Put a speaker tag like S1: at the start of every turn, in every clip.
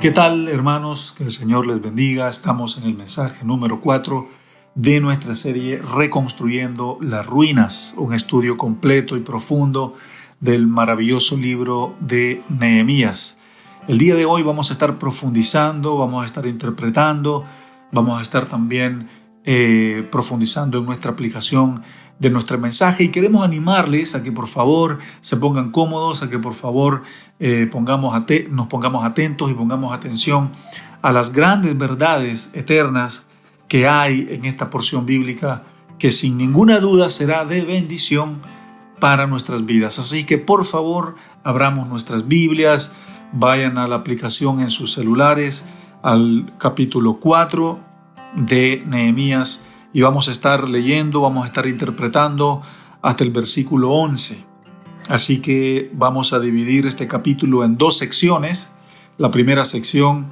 S1: ¿Qué tal, hermanos? Que el Señor les bendiga. Estamos en el mensaje número 4 de nuestra serie Reconstruyendo las Ruinas, un estudio completo y profundo del maravilloso libro de Nehemías. El día de hoy vamos a estar profundizando, vamos a estar interpretando, vamos a estar también profundizando en nuestra aplicación de nuestro mensaje, y queremos animarles a que por favor se pongan cómodos, a que por favor nos pongamos atentos y pongamos atención a las grandes verdades eternas que hay en esta porción bíblica, que sin ninguna duda será de bendición para nuestras vidas. Así que por favor abramos nuestras Biblias, vayan a la aplicación en sus celulares, al capítulo 4 de Nehemías, y vamos a estar leyendo, vamos a estar interpretando hasta el versículo 11. Así que vamos a dividir este capítulo en dos secciones. La primera sección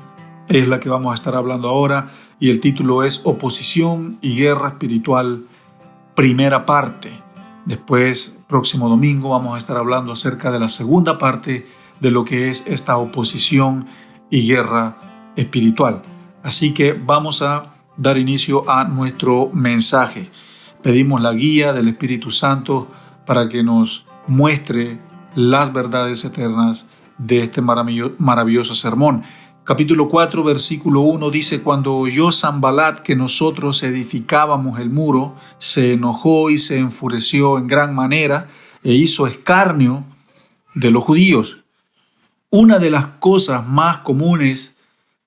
S1: es la que vamos a estar hablando ahora, y el título es Oposición y Guerra Espiritual, primera parte. Después, próximo domingo, vamos a estar hablando acerca de la segunda parte de lo que es esta oposición y guerra espiritual. Así que vamos a dar inicio a nuestro mensaje. Pedimos la guía del Espíritu Santo para que nos muestre las verdades eternas de este maravilloso sermón. Capítulo 4, versículo 1 dice: Cuando oyó Sanbalat que nosotros edificábamos el muro, se enojó y se enfureció en gran manera e hizo escarnio de los judíos. Una de las cosas más comunes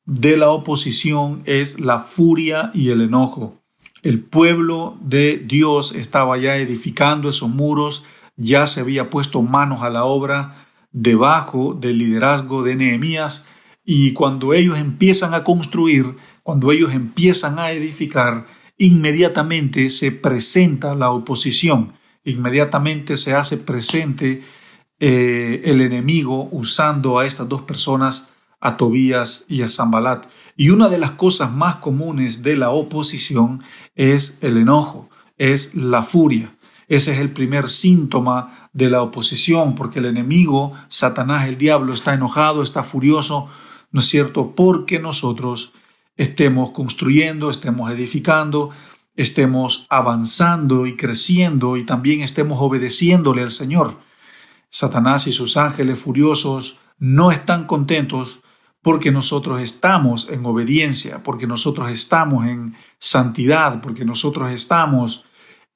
S1: de la oposición es la furia y el enojo. El pueblo de Dios estaba ya edificando esos muros, ya se había puesto manos a la obra debajo del liderazgo de Nehemías, y cuando ellos empiezan a construir, cuando ellos empiezan a edificar, inmediatamente se presenta la oposición, inmediatamente se hace presente el enemigo usando a estas dos personas, a Tobías y a Sanbalat. Y una de las cosas más comunes de la oposición es el enojo, es la furia. Ese es el primer síntoma de la oposición, porque el enemigo, Satanás, el diablo, está enojado, está furioso, ¿no es cierto?, porque nosotros estemos construyendo, estemos edificando, estemos avanzando y creciendo, y también estemos obedeciéndole al Señor. Satanás y sus ángeles furiosos no están contentos porque nosotros estamos en obediencia, porque nosotros estamos en santidad, porque nosotros estamos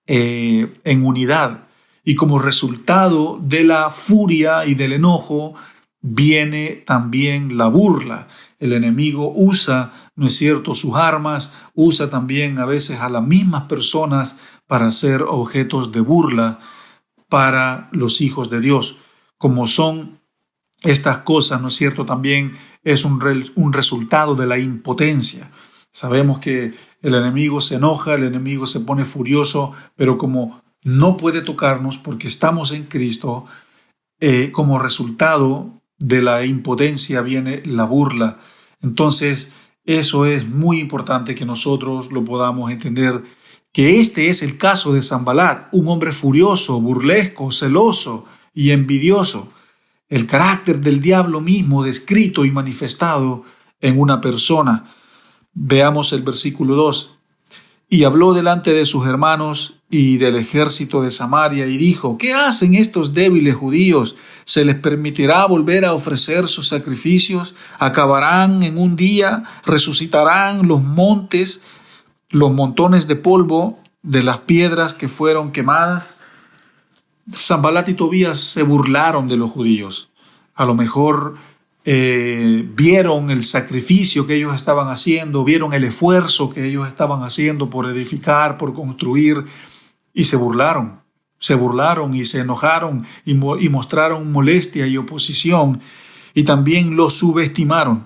S1: en unidad. Y como resultado de la furia y del enojo viene también la burla. El enemigo usa, ¿no es cierto?, sus armas, usa también a veces a las mismas personas para ser objetos de burla para los hijos de Dios. Como son estas cosas, ¿no es cierto?, también es un resultado de la impotencia. Sabemos que el enemigo se enoja, el enemigo se pone furioso, pero como no puede tocarnos porque estamos en Cristo, como resultado de la impotencia viene la burla. Entonces, eso es muy importante que nosotros lo podamos entender, que este es el caso de Sanbalat, un hombre furioso, burlesco, celoso y envidioso. El carácter del diablo mismo descrito y manifestado en una persona. Veamos el versículo 2. Y habló delante de sus hermanos y del ejército de Samaria y dijo: ¿Qué hacen estos débiles judíos? ¿Se les permitirá volver a ofrecer sus sacrificios? ¿Acabarán en un día? ¿Resucitarán los montes, los montones de polvo de las piedras que fueron quemadas? Sanbalat y Tobías se burlaron de los judíos. A lo mejor vieron el sacrificio que ellos estaban haciendo, vieron el esfuerzo que ellos estaban haciendo por edificar, por construir, y se burlaron y se enojaron y mostraron molestia y oposición, y también los subestimaron.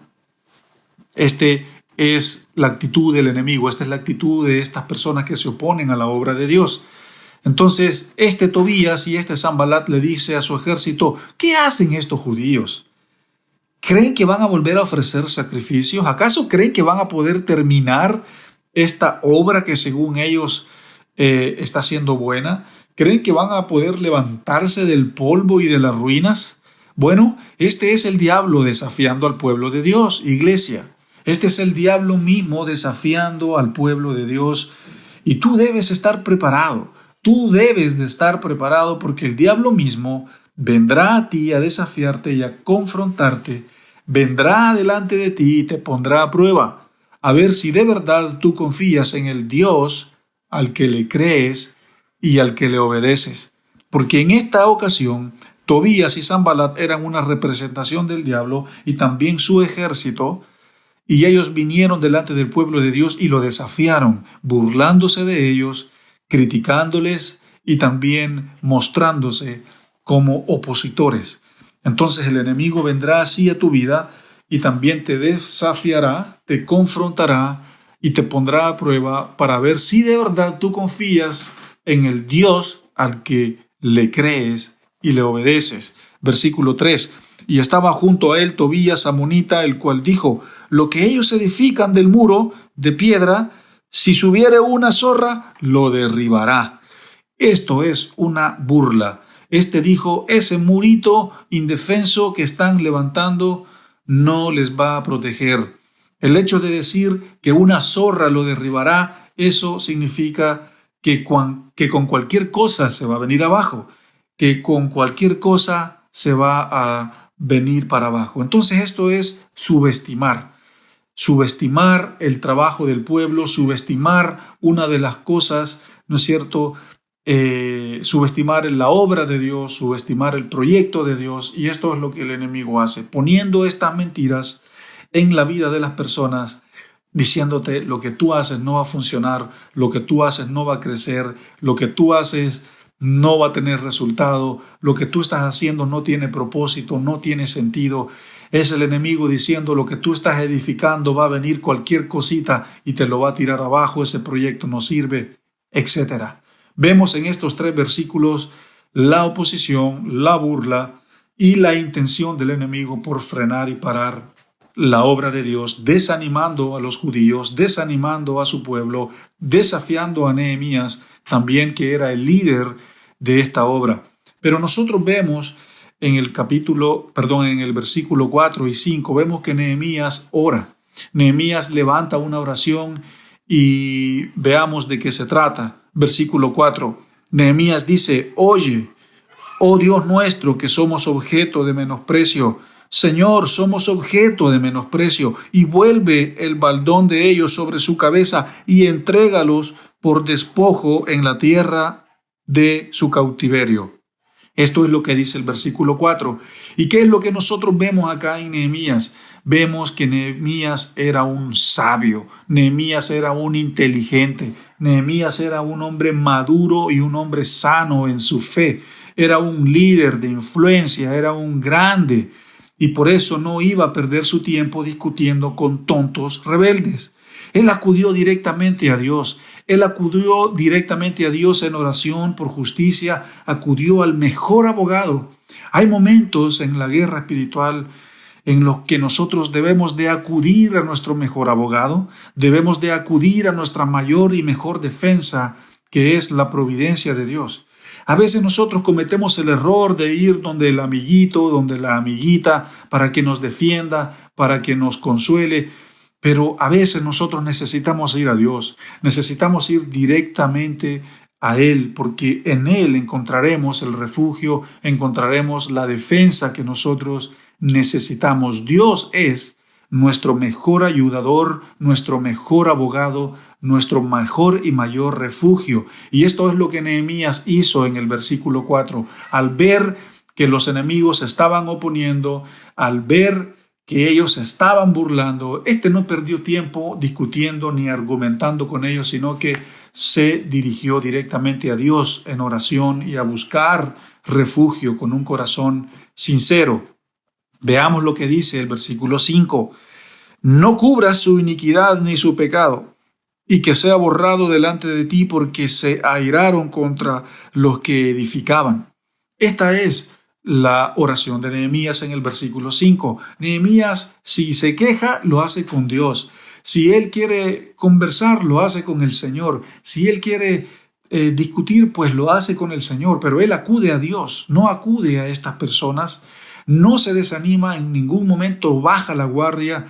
S1: Este es la actitud del enemigo, esta es la actitud de estas personas que se oponen a la obra de Dios. Entonces, este Tobías y este Sanbalat le dice a su ejército: ¿qué hacen estos judíos? ¿Creen que van a volver a ofrecer sacrificios? ¿Acaso creen que van a poder terminar esta obra que según ellos está siendo buena? ¿Creen que van a poder levantarse del polvo y de las ruinas? Bueno, este es el diablo desafiando al pueblo de Dios, iglesia. Este es el diablo mismo desafiando al pueblo de Dios. Y tú debes estar preparado. Tú debes de estar preparado porque el diablo mismo vendrá a ti a desafiarte y a confrontarte. Vendrá delante de ti y te pondrá a prueba. A ver si de verdad tú confías en el Dios al que le crees y al que le obedeces. Porque en esta ocasión Tobías y Sanbalat eran una representación del diablo y también su ejército, y ellos vinieron delante del pueblo de Dios y lo desafiaron, burlándose de ellos, criticándoles y también mostrándose como opositores. Entonces el enemigo vendrá así a tu vida y también te desafiará, te confrontará y te pondrá a prueba para ver si de verdad tú confías en el Dios al que le crees y le obedeces. Versículo 3. Y estaba junto a él Tobías amonita, el cual dijo: lo que ellos edifican del muro de piedra, si subiere una zorra, lo derribará. Esto es una burla. Este dijo: ese murito indefenso que están levantando no les va a proteger. El hecho de decir que una zorra lo derribará, eso significa que con cualquier cosa se va a venir abajo, que con cualquier cosa se va a venir para abajo. Entonces esto es subestimar el trabajo del pueblo, subestimar una de las cosas, ¿no es cierto?, subestimar la obra de Dios, subestimar el proyecto de Dios, y esto es lo que el enemigo hace, poniendo estas mentiras en la vida de las personas, diciéndote: lo que tú haces no va a funcionar, lo que tú haces no va a crecer, lo que tú haces no va a tener resultado, lo que tú estás haciendo no tiene propósito, no tiene sentido. Es el enemigo diciendo: lo que tú estás edificando va a venir cualquier cosita y te lo va a tirar abajo, ese proyecto no sirve, etc. Vemos en estos 3 versículos la oposición, la burla y la intención del enemigo por frenar y parar la obra de Dios, desanimando a los judíos, desanimando a su pueblo, desafiando a Nehemías, también que era el líder de esta obra. Pero nosotros vemos en el versículo 4 y 5, vemos que Nehemías ora. Nehemías levanta una oración y veamos de qué se trata. Versículo 4, Nehemías dice: oye, oh Dios nuestro, que somos objeto de menosprecio. Señor, somos objeto de menosprecio, y vuelve el baldón de ellos sobre su cabeza y entrégalos por despojo en la tierra de su cautiverio. Esto es lo que dice el versículo 4. ¿Y qué es lo que nosotros vemos acá en Nehemías? Vemos que Nehemías era un sabio, Nehemías era un inteligente, Nehemías era un hombre maduro y un hombre sano en su fe, era un líder de influencia, era un grande, y por eso no iba a perder su tiempo discutiendo con tontos rebeldes. Él acudió directamente a Dios. Él acudió directamente a Dios en oración por justicia, acudió al mejor abogado. Hay momentos en la guerra espiritual en los que nosotros debemos de acudir a nuestro mejor abogado, debemos de acudir a nuestra mayor y mejor defensa, que es la providencia de Dios. A veces nosotros cometemos el error de ir donde el amiguito, donde la amiguita, para que nos defienda, para que nos consuele. Pero a veces nosotros necesitamos ir a Dios, necesitamos ir directamente a Él, porque en Él encontraremos el refugio, encontraremos la defensa que nosotros necesitamos. Dios es nuestro mejor ayudador, nuestro mejor abogado, nuestro mejor y mayor refugio. Y esto es lo que Nehemías hizo en el versículo 4. Al ver que los enemigos se estaban oponiendo, al ver que ellos estaban burlando, no perdió tiempo discutiendo ni argumentando con ellos, sino que se dirigió directamente a Dios en oración y a buscar refugio con un corazón sincero. Veamos lo que dice el versículo 5. No cubras su iniquidad ni su pecado, y que sea borrado delante de ti, porque se airaron contra los que edificaban. Esta es la oración de Nehemías en el versículo 5. Nehemías, si se queja, lo hace con Dios. Si él quiere conversar, lo hace con el Señor. Si él quiere discutir, pues lo hace con el Señor. Pero él acude a Dios, no acude a estas personas. no se desanima en ningún momento, baja la guardia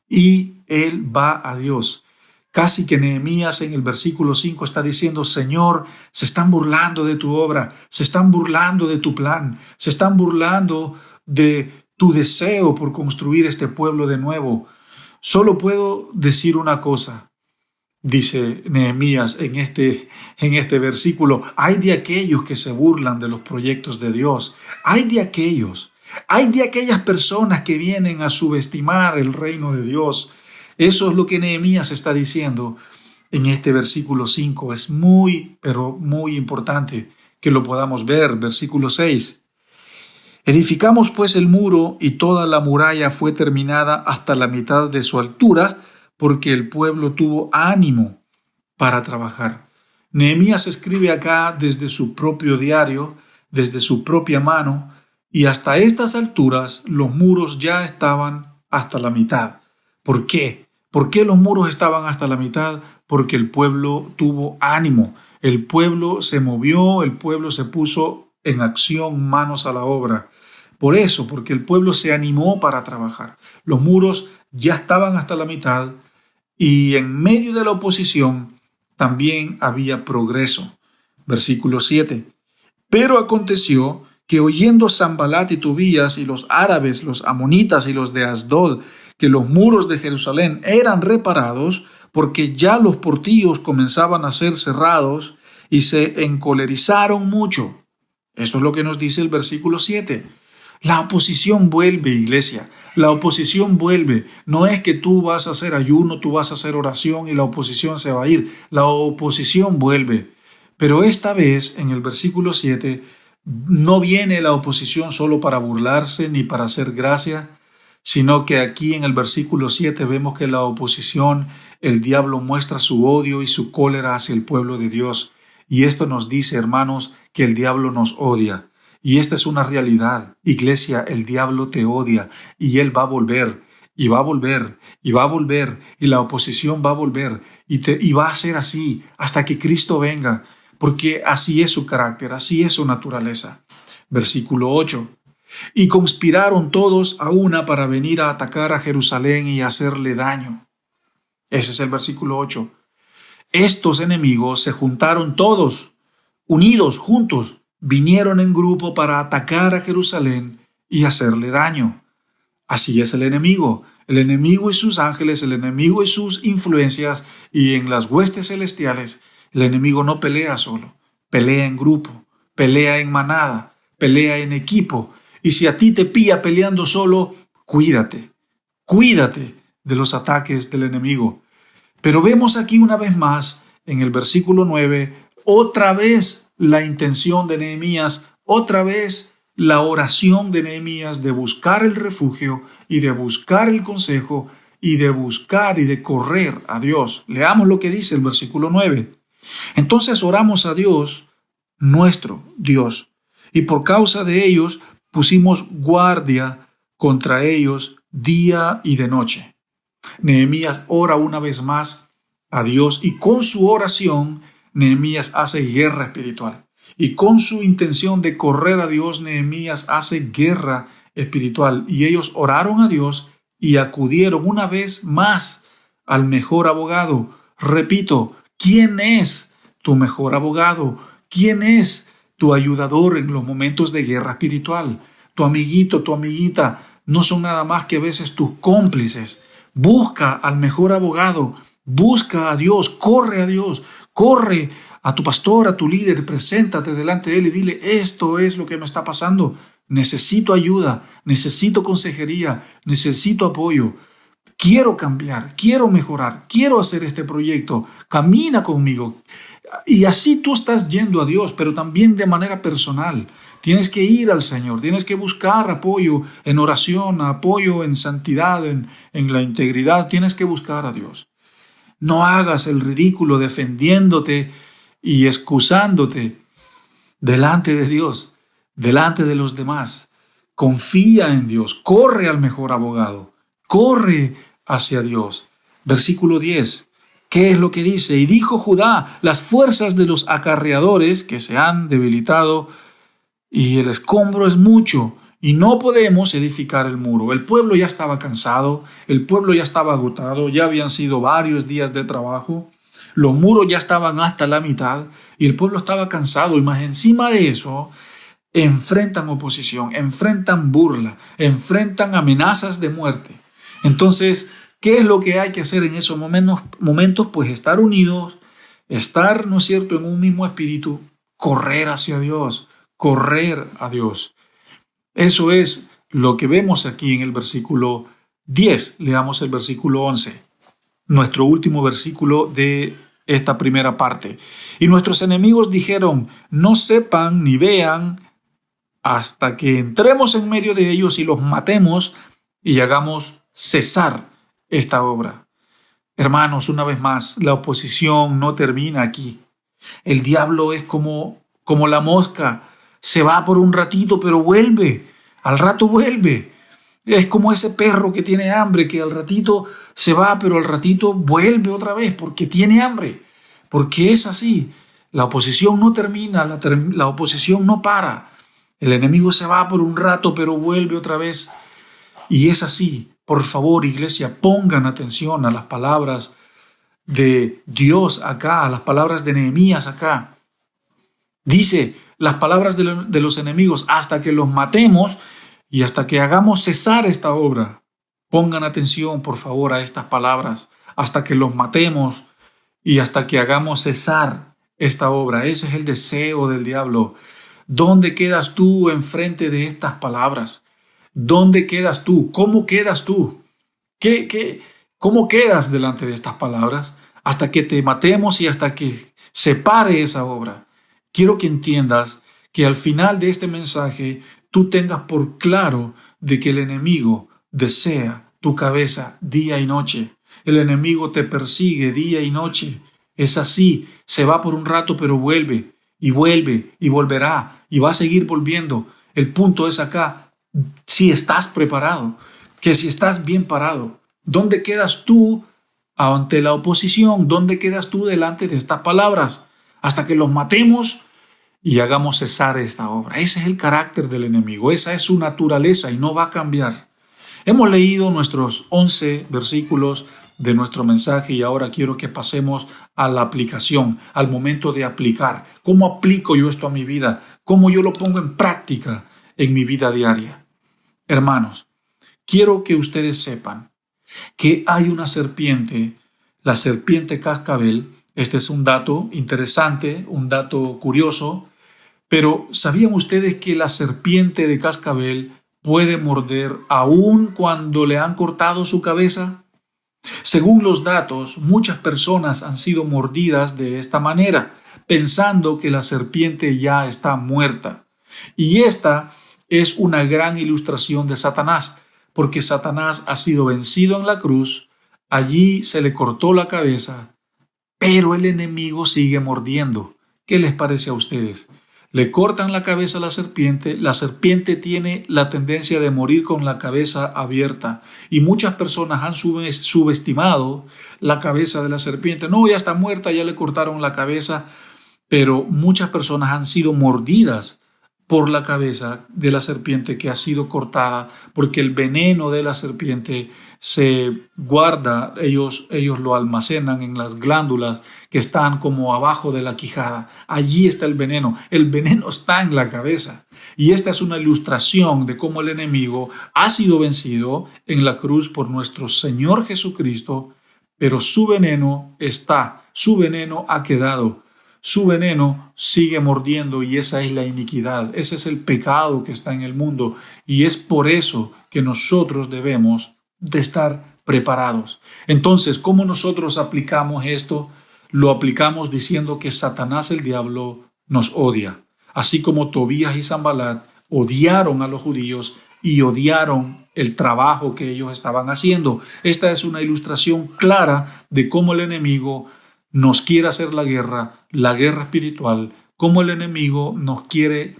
S1: y él va a Dios. Casi que Nehemías en el versículo 5 está diciendo: Señor, se están burlando de tu obra, se están burlando de tu plan, se están burlando de tu deseo por construir este pueblo de nuevo. Solo puedo decir una cosa, dice Nehemías en este versículo: hay de aquellos que se burlan de los proyectos de Dios, hay de aquellas personas que vienen a subestimar el reino de Dios. Eso es lo que Nehemías está diciendo en este versículo 5. Es muy, pero muy importante que lo podamos ver. Versículo 6. Edificamos pues el muro y toda la muralla fue terminada hasta la mitad de su altura, porque el pueblo tuvo ánimo para trabajar. Nehemías escribe acá desde su propio diario, desde su propia mano, y hasta estas alturas los muros ya estaban hasta la mitad. ¿Por qué? ¿Por qué los muros estaban hasta la mitad? Porque el pueblo tuvo ánimo, el pueblo se movió, el pueblo se puso en acción, manos a la obra. Por eso, porque el pueblo se animó para trabajar. Los muros ya estaban hasta la mitad y en medio de la oposición también había progreso. Versículo 7. Pero aconteció que oyendo Sanbalat y Tobías y los árabes, los amonitas y los de Asdod, que los muros de Jerusalén eran reparados, porque ya los portillos comenzaban a ser cerrados, y se encolerizaron mucho. Esto es lo que nos dice el versículo 7. La oposición vuelve, iglesia. La oposición vuelve. No es que tú vas a hacer ayuno, tú vas a hacer oración y la oposición se va a ir. La oposición vuelve. Pero esta vez, en el versículo 7, no viene la oposición solo para burlarse ni para hacer gracia, sino que aquí en el versículo 7 vemos que la oposición, el diablo muestra su odio y su cólera hacia el pueblo de Dios. Y esto nos dice, hermanos, que el diablo nos odia. Y esta es una realidad. Iglesia, el diablo te odia y él va a volver, y va a volver, y va a volver, y la oposición va a volver, y va a ser así hasta que Cristo venga, porque así es su carácter, así es su naturaleza. Versículo 8. Y conspiraron todos a una para venir a atacar a Jerusalén y hacerle daño. Ese es el versículo 8. Estos enemigos se juntaron todos, unidos, juntos, vinieron en grupo para atacar a Jerusalén y hacerle daño. Así es el enemigo y sus ángeles, el enemigo y sus influencias, y en las huestes celestiales, el enemigo no pelea solo, pelea en grupo, pelea en manada, pelea en equipo. Y si a ti te pilla peleando solo, cuídate de los ataques del enemigo. Pero vemos aquí una vez más, en el versículo 9, otra vez la intención de Nehemías, otra vez la oración de Nehemías de buscar el refugio y de buscar el consejo y de buscar y de correr a Dios. Leamos lo que dice el versículo 9. Entonces oramos a Dios, nuestro Dios, y por causa de ellos pusimos guardia contra ellos día y de noche. Nehemías ora una vez más a Dios y con su oración Nehemías hace guerra espiritual. Y con su intención de correr a Dios, Nehemías hace guerra espiritual. Y ellos oraron a Dios y acudieron una vez más al mejor abogado. Repito, ¿quién es tu mejor abogado? ¿Quién es tu ayudador en los momentos de guerra espiritual? Tu amiguito, tu amiguita, no son nada más que a veces tus cómplices. Busca al mejor abogado, busca a Dios, corre a tu pastor, a tu líder, preséntate delante de él y dile: esto es lo que me está pasando, necesito ayuda, necesito consejería, necesito apoyo, quiero cambiar, quiero mejorar, quiero hacer este proyecto, camina conmigo. Y así tú estás yendo a Dios, pero también de manera personal. Tienes que ir al Señor, tienes que buscar apoyo en oración, apoyo en santidad, en la integridad, tienes que buscar a Dios. No hagas el ridículo defendiéndote y excusándote delante de Dios, delante de los demás. Confía en Dios, corre al mejor abogado, corre hacia Dios. Versículo 10. ¿Qué es lo que dice? Y dijo Judá: las fuerzas de los acarreadores que se han debilitado y el escombro es mucho y no podemos edificar el muro. El pueblo ya estaba cansado, el pueblo ya estaba agotado, ya habían sido varios días de trabajo, los muros ya estaban hasta la mitad y el pueblo estaba cansado y más encima de eso enfrentan oposición, enfrentan burla, enfrentan amenazas de muerte. Entonces, ¿qué es lo que hay que hacer en esos momentos? Pues estar unidos, estar, ¿no es cierto?, en un mismo espíritu, correr hacia Dios, correr a Dios. Eso es lo que vemos aquí en el versículo 10. Leamos el versículo 11, nuestro último versículo de esta primera parte. Y nuestros enemigos dijeron, no sepan ni vean hasta que entremos en medio de ellos y los matemos y hagamos cesar esta obra. Hermanos, una vez más, la oposición no termina aquí. El diablo es como la mosca, se va por un ratito, pero vuelve, al rato vuelve. Es como ese perro que tiene hambre, que al ratito se va, pero al ratito vuelve otra vez, porque tiene hambre, porque es así. La oposición no termina, la oposición no para. El enemigo se va por un rato, pero vuelve otra vez. Y es así. Por favor, iglesia, pongan atención a las palabras de Dios acá, a las palabras de Nehemías acá. Dice las palabras de los enemigos, hasta que los matemos y hasta que hagamos cesar esta obra. Pongan atención, por favor, a estas palabras, hasta que los matemos y hasta que hagamos cesar esta obra. Ese es el deseo del diablo. ¿Dónde quedas tú enfrente de estas palabras? ¿Dónde quedas tú? ¿Cómo quedas tú? ¿Cómo quedas delante de estas palabras? Hasta que te matemos y hasta que se pare esa obra. Quiero que entiendas que al final de este mensaje tú tengas por claro de que el enemigo desea tu cabeza día y noche. El enemigo te persigue día y noche. Es así, se va por un rato pero vuelve y volverá y va a seguir volviendo. El punto es acá, si estás preparado, que si estás bien parado. ¿Dónde quedas tú ante la oposición? ¿Dónde quedas tú delante de estas palabras? Hasta que los matemos y hagamos cesar esta obra. Ese es el carácter del enemigo, esa es su naturaleza y no va a cambiar. Hemos leído nuestros 11 versículos de nuestro mensaje y ahora quiero que pasemos a la aplicación, al momento de aplicar. ¿Cómo aplico yo esto a mi vida? ¿Cómo yo lo pongo en práctica en mi vida diaria? Hermanos, quiero que ustedes sepan que hay una serpiente, la serpiente cascabel. Este es un dato interesante, un dato curioso, pero ¿sabían ustedes que la serpiente de cascabel puede morder aún cuando le han cortado su cabeza? Según los datos, muchas personas han sido mordidas de esta manera, pensando que la serpiente ya está muerta. Y esta es una gran ilustración de Satanás, porque Satanás ha sido vencido en la cruz, allí se le cortó la cabeza, pero el enemigo sigue mordiendo. ¿Qué les parece a ustedes? Le cortan la cabeza a la serpiente tiene la tendencia de morir con la cabeza abierta y muchas personas han subestimado la cabeza de la serpiente. No, ya está muerta, ya le cortaron la cabeza, pero muchas personas han sido mordidas por la cabeza de la serpiente que ha sido cortada, porque el veneno de la serpiente se guarda, ellos lo almacenan en las glándulas que están como abajo de la quijada. Allí está el veneno está en la cabeza. Y esta es una ilustración de cómo el enemigo ha sido vencido en la cruz por nuestro Señor Jesucristo, pero su veneno ha quedado. Su veneno sigue mordiendo y esa es la iniquidad, ese es el pecado que está en el mundo y es por eso que nosotros debemos de estar preparados. Entonces, ¿cómo nosotros aplicamos esto? Lo aplicamos diciendo que Satanás, el diablo, nos odia, así como Tobías y Sanbalat odiaron a los judíos y odiaron el trabajo que ellos estaban haciendo. Esta es una ilustración clara de cómo el enemigo nos quiere hacer la guerra espiritual, cómo el enemigo nos quiere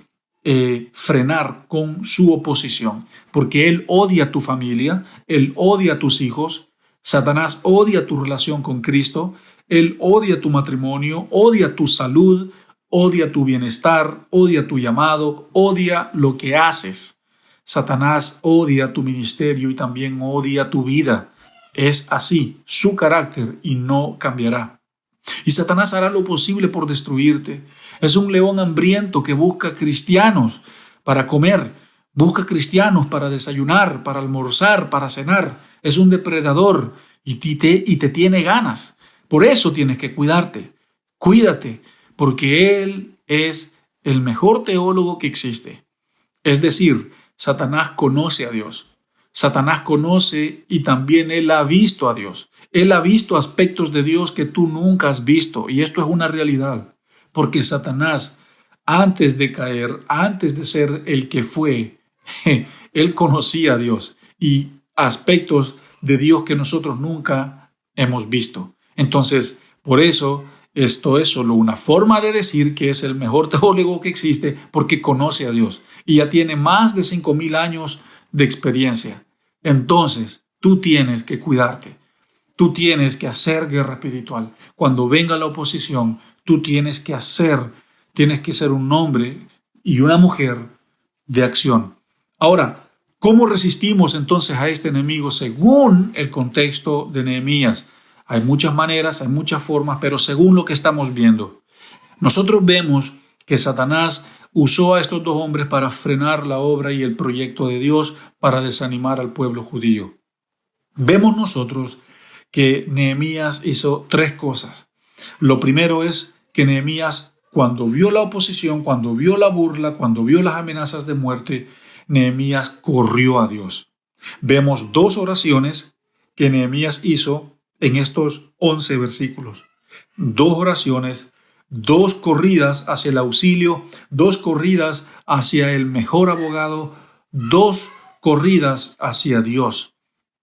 S1: frenar con su oposición, porque él odia a tu familia, él odia a tus hijos, Satanás odia tu relación con Cristo, él odia tu matrimonio, odia tu salud, odia tu bienestar, odia tu llamado, odia lo que haces. Satanás odia tu ministerio y también odia tu vida. Es así, su carácter, y no cambiará. Y Satanás hará lo posible por destruirte. Es un león hambriento que busca cristianos para comer, busca cristianos para desayunar, para almorzar, para cenar. Es un depredador y te tiene ganas. Por eso tienes que cuidarte. Cuídate, porque él es el mejor teólogo que existe. Es decir, Satanás conoce a Dios. Satanás conoce y también él ha visto a Dios. Él ha visto aspectos de Dios que tú nunca has visto, y esto es una realidad, porque Satanás, antes de caer, antes de ser el que fue, él conocía a Dios y aspectos de Dios que nosotros nunca hemos visto. Entonces, por eso, esto es solo una forma de decir que es el mejor teólogo que existe, porque conoce a Dios y ya tiene más de 5,000 años de experiencia. Entonces, tú tienes que cuidarte. Tú tienes que hacer guerra espiritual. Cuando venga la oposición, tú tienes que ser un hombre y una mujer de acción. Ahora, ¿cómo resistimos entonces a este enemigo según el contexto de Nehemías? Hay muchas maneras, hay muchas formas, pero según lo que estamos viendo, nosotros vemos que Satanás usó a estos dos hombres para frenar la obra y el proyecto de Dios, para desanimar al pueblo judío. Vemos nosotros que Nehemías hizo 3 cosas. Lo primero es que Nehemías, cuando vio la oposición, cuando vio la burla, cuando vio las amenazas de muerte, Nehemías corrió a Dios. Vemos 2 oraciones que Nehemías hizo en estos 11 versículos. 2 oraciones, 2 corridas hacia el auxilio, 2 corridas hacia el mejor abogado, 2 corridas hacia Dios.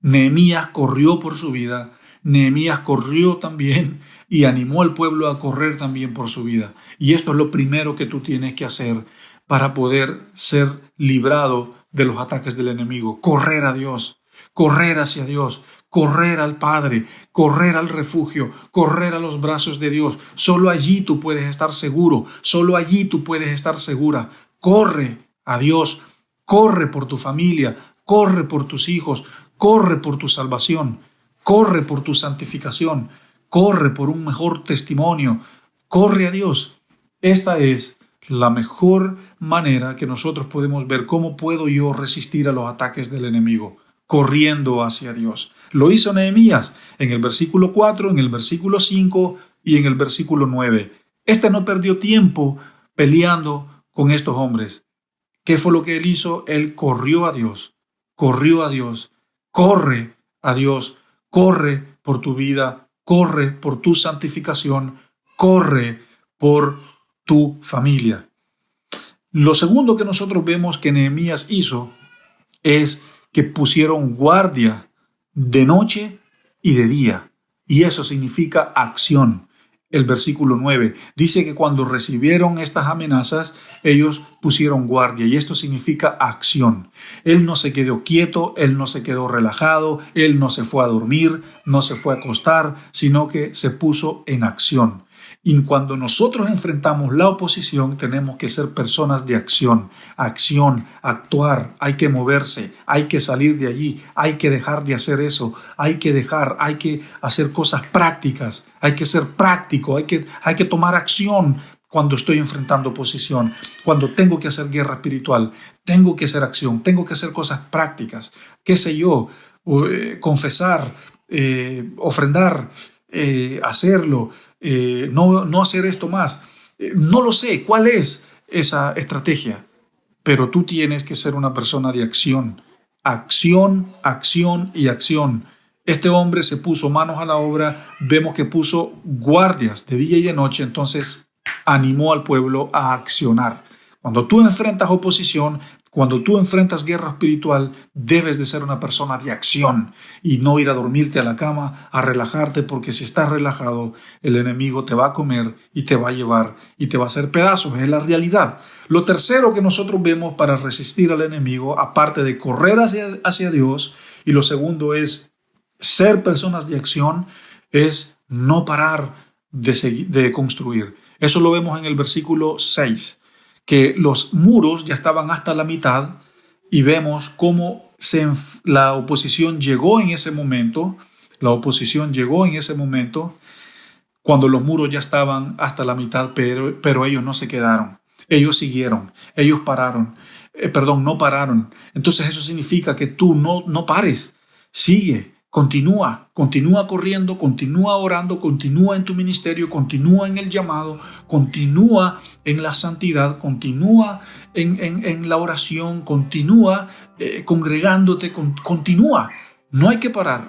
S1: Nehemías corrió por su vida, Nehemías corrió también y animó al pueblo a correr también por su vida. Y esto es lo primero que tú tienes que hacer para poder ser librado de los ataques del enemigo. Correr a Dios, correr hacia Dios, correr al Padre, correr al refugio, correr a los brazos de Dios. Solo allí tú puedes estar seguro, solo allí tú puedes estar segura. Corre a Dios, corre por tu familia, corre por tus hijos, corre por tu salvación, corre por tu santificación, corre por un mejor testimonio, corre a Dios. Esta es la mejor manera que nosotros podemos ver cómo puedo yo resistir a los ataques del enemigo, corriendo hacia Dios. Lo hizo Nehemías en el versículo 4, en el versículo 5 y en el versículo 9. No perdió tiempo peleando con estos hombres. ¿Qué fue lo que él hizo? Él corrió a Dios, corrió a Dios. Corre a Dios, corre por tu vida, corre por tu santificación, corre por tu familia. Lo segundo que nosotros vemos que Nehemías hizo es que pusieron guardia de noche y de día. Y eso significa acción. El versículo 9 dice que cuando recibieron estas amenazas, ellos pusieron guardia, y esto significa acción. Él no se quedó quieto, él no se quedó relajado, él no se fue a dormir, no se fue a acostar, sino que se puso en acción. Y cuando nosotros enfrentamos la oposición, tenemos que ser personas de acción, actuar, hay que moverse, hay que salir de allí, hay que dejar de hacer eso, hay que hacer cosas prácticas, hay que ser práctico, hay que tomar acción cuando estoy enfrentando oposición, cuando tengo que hacer guerra espiritual, tengo que hacer acción, tengo que hacer cosas prácticas, qué sé yo, confesar, ofrendar, hacerlo. No hacer esto más. No lo sé cuál es esa estrategia, pero tú tienes que ser una persona de acción. Acción, acción y acción. Este hombre se puso manos a la obra, vemos que puso guardias de día y de noche, entonces animó al pueblo a accionar. Cuando tú enfrentas oposición, cuando tú enfrentas guerra espiritual, debes de ser una persona de acción y no ir a dormirte a la cama, a relajarte, porque si estás relajado, el enemigo te va a comer y te va a llevar y te va a hacer pedazos. Es la realidad. Lo tercero que nosotros vemos para resistir al enemigo, aparte de correr hacia Dios, y lo segundo es ser personas de acción, es no parar de construir. Eso lo vemos en el versículo 6. Que los muros ya estaban hasta la mitad y vemos cómo la oposición llegó en ese momento. La oposición llegó en ese momento cuando los muros ya estaban hasta la mitad, pero ellos no se quedaron. Ellos siguieron, ellos pararon. No pararon. Entonces eso significa que tú no pares. Sigue, continúa corriendo, continúa orando, continúa en tu ministerio, continúa en el llamado, continúa en la santidad, continúa en la oración, continúa congregándote, continúa. No hay que parar,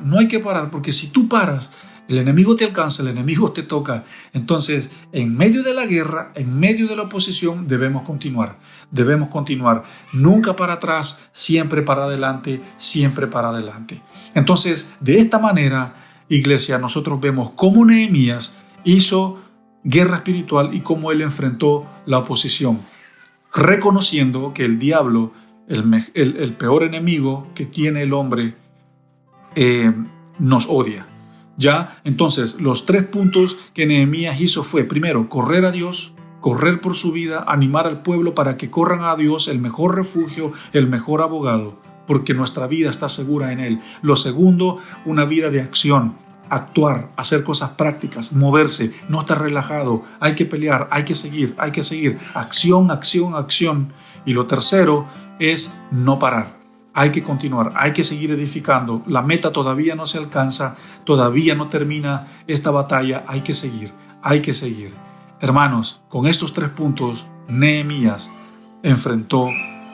S1: porque si tú paras, el enemigo te alcanza, el enemigo te toca. Entonces, en medio de la guerra, en medio de la oposición, debemos continuar. Nunca para atrás, siempre para adelante, siempre para adelante. Entonces, de esta manera, iglesia, nosotros vemos cómo Nehemías hizo guerra espiritual y cómo él enfrentó la oposición, reconociendo que el diablo, el peor enemigo que tiene el hombre, nos odia. Ya, entonces, los 3 puntos que Nehemías hizo fue, primero, correr a Dios, correr por su vida, animar al pueblo para que corran a Dios, el mejor refugio, el mejor abogado, porque nuestra vida está segura en Él. Lo segundo, una vida de acción, actuar, hacer cosas prácticas, moverse, no estar relajado, hay que pelear, hay que seguir, acción, acción, acción. Y lo tercero es no parar. Hay que continuar, hay que seguir edificando. La meta todavía no se alcanza, todavía no termina esta batalla. Hay que seguir. Hermanos, con estos 3 puntos, Nehemías enfrentó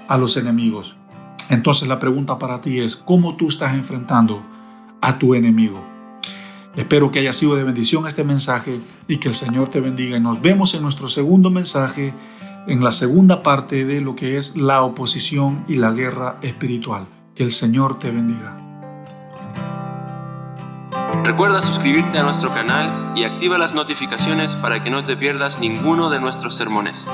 S1: a los enemigos. Entonces la pregunta para ti es, ¿cómo tú estás enfrentando a tu enemigo? Espero que haya sido de bendición este mensaje y que el Señor te bendiga. Y nos vemos en nuestro segundo mensaje, en la segunda parte de lo que es la oposición y la guerra espiritual. Que el Señor te bendiga.
S2: Recuerda suscribirte a nuestro canal y activa las notificaciones para que no te pierdas ninguno de nuestros sermones.